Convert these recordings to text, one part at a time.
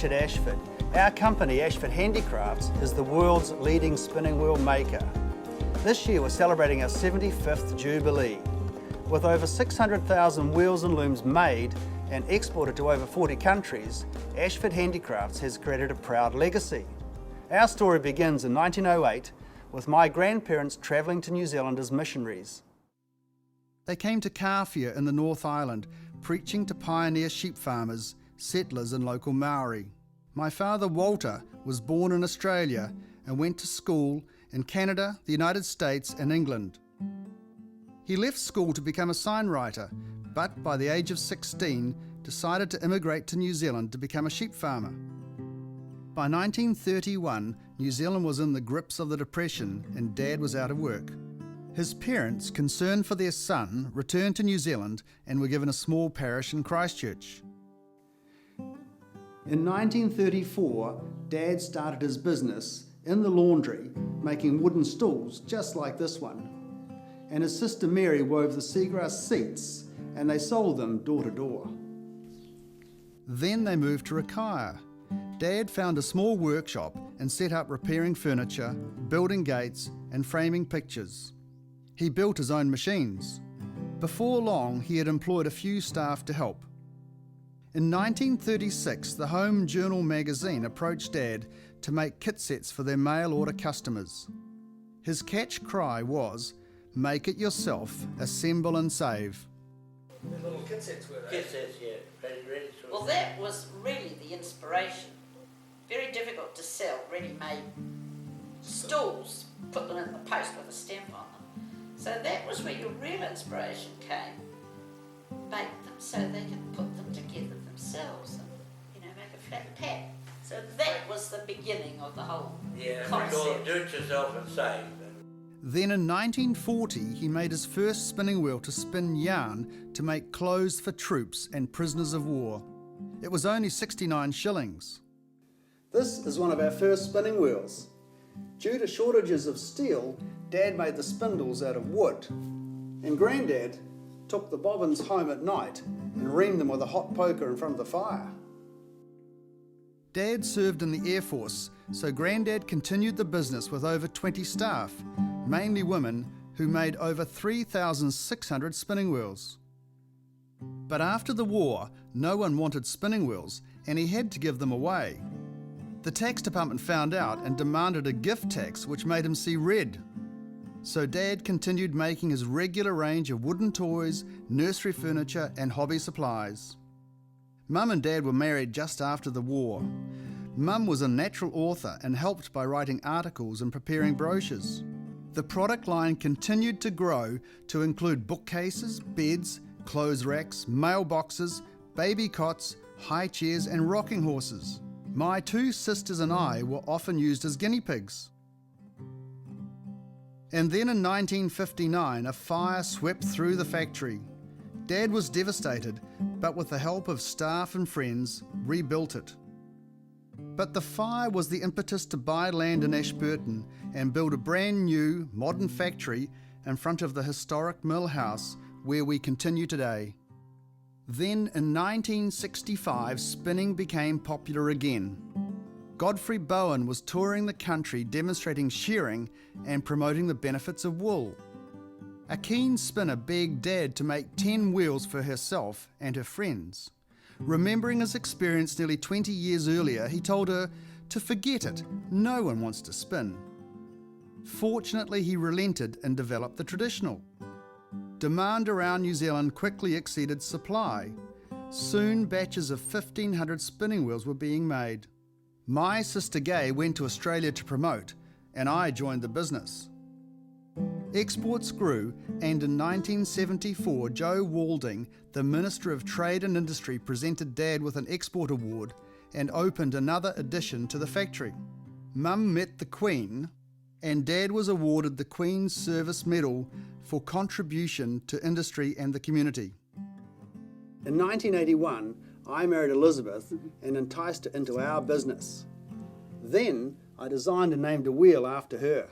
Richard Ashford. Our company, Ashford Handicrafts, is the world's leading spinning wheel maker. This year we're celebrating our 75th Jubilee. With over 600,000 wheels and looms made and exported to over 40 countries, Ashford Handicrafts has created a proud legacy. Our story begins in 1908 with my grandparents travelling to New Zealand as missionaries. They came to Kawhia in the North Island, preaching to pioneer sheep farmers, settlers and local Maori. My father Walter was born in Australia and went to school in Canada, the United States and England. He left school to become a signwriter, but by the age of 16 decided to immigrate to New Zealand to become a sheep farmer. By 1931, New Zealand was in the grips of the Depression and Dad was out of work. His parents, concerned for their son, returned to New Zealand and were given a small parish in Christchurch. In 1934, Dad started his business in the laundry, making wooden stools just like this one. And his sister Mary wove the seagrass seats and they sold them door to door. Then they moved to Rakaia. Dad found a small workshop and set up repairing furniture, building gates and framing pictures. He built his own machines. Before long, he had employed a few staff to help. In 1936, the Home Journal magazine approached Dad to make kit sets for their mail-order customers. His catch cry was, "Make it yourself, assemble and save." The little kit sets were they? Kit sets, yeah. Ready to Well, that was really the inspiration. Very difficult to sell ready-made stools, put them in the post with a stamp on them. So that was where your real inspiration came. Make them so they could put them together themselves and, make a flat pack. So that was the beginning of the whole concept. do it yourself and save. Then in 1940, he made his first spinning wheel to spin yarn to make clothes for troops and prisoners of war. It was only 69 shillings. This is one of our first spinning wheels. Due to shortages of steel, Dad made the spindles out of wood, and Granddad took the bobbins home at night and reamed them with a hot poker in front of the fire. Dad served in the Air Force, so Granddad continued the business with over 20 staff, mainly women, who made over 3,600 spinning wheels. But after the war, no one wanted spinning wheels, and he had to give them away. The tax department found out and demanded a gift tax which made him see red. So Dad continued making his regular range of wooden toys, nursery furniture and hobby supplies. Mum and Dad were married just after the war. Mum was a natural author and helped by writing articles and preparing brochures. The product line continued to grow to include bookcases, beds, clothes racks, mailboxes, baby cots, high chairs and rocking horses. My two sisters and I were often used as guinea pigs. And then in 1959, a fire swept through the factory. Dad was devastated, but with the help of staff and friends, rebuilt it. But the fire was the impetus to buy land in Ashburton and build a brand new, modern factory in front of the historic mill house where we continue today. Then in 1965, spinning became popular again. Godfrey Bowen was touring the country demonstrating shearing and promoting the benefits of wool. A keen spinner begged Dad to make 10 wheels for herself and her friends. Remembering his experience nearly 20 years earlier, he told her to forget it, no one wants to spin. Fortunately, he relented and developed the traditional. Demand around New Zealand quickly exceeded supply. Soon batches of 1,500 spinning wheels were being made. My sister Gay went to Australia to promote, and I joined the business. Exports grew, and in 1974, Joe Walding, the Minister of Trade and Industry, presented Dad with an export award and opened another addition to the factory. Mum met the Queen, and Dad was awarded the Queen's Service Medal for contribution to industry and the community. In 1981, I married Elizabeth and enticed her into our business. Then I designed and named a wheel after her.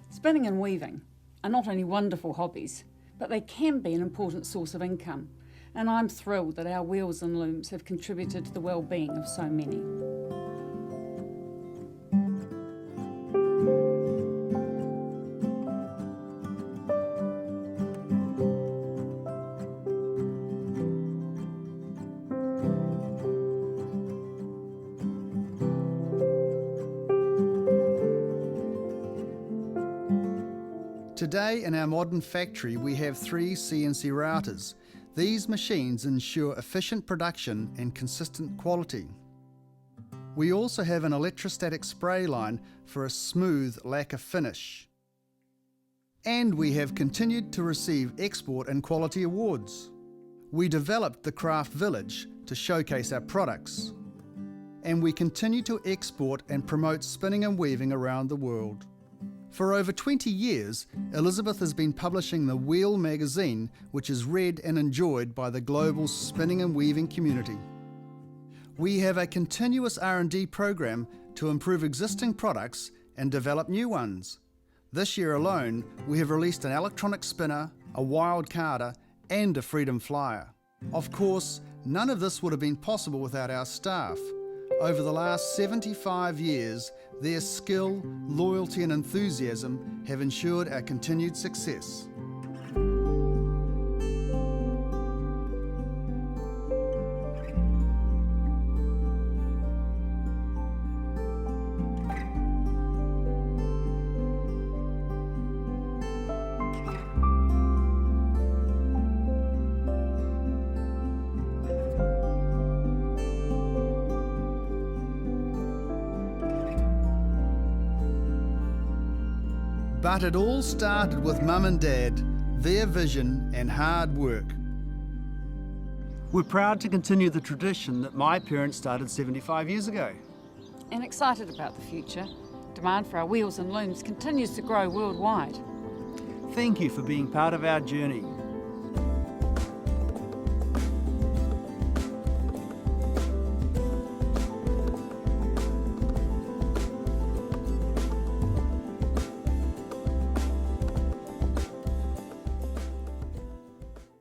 Spinning and weaving are not only wonderful hobbies, but they can be an important source of income. and I'm thrilled that our wheels and looms have contributed to the well-being of so many. Today in our modern factory we have 3 CNC routers. These machines ensure efficient production and consistent quality. We also have an electrostatic spray line for a smooth lacquer finish. And we have continued to receive export and quality awards. We developed the Craft Village to showcase our products. And we continue to export and promote spinning and weaving around the world. For over 20 years, Elizabeth has been publishing the Wheel magazine, which is read and enjoyed by the global spinning and weaving community. We have a continuous R&D program to improve existing products and develop new ones. This year alone, we have released an electronic spinner, a wild carder, and a freedom flyer. Of course, none of this would have been possible without our staff. Over the last 75 years, their skill, loyalty and enthusiasm have ensured our continued success. But it all started with Mum and Dad, their vision and hard work. We're proud to continue the tradition that my parents started 75 years ago. And excited about the future. Demand for our wheels and looms continues to grow worldwide. Thank you for being part of our journey.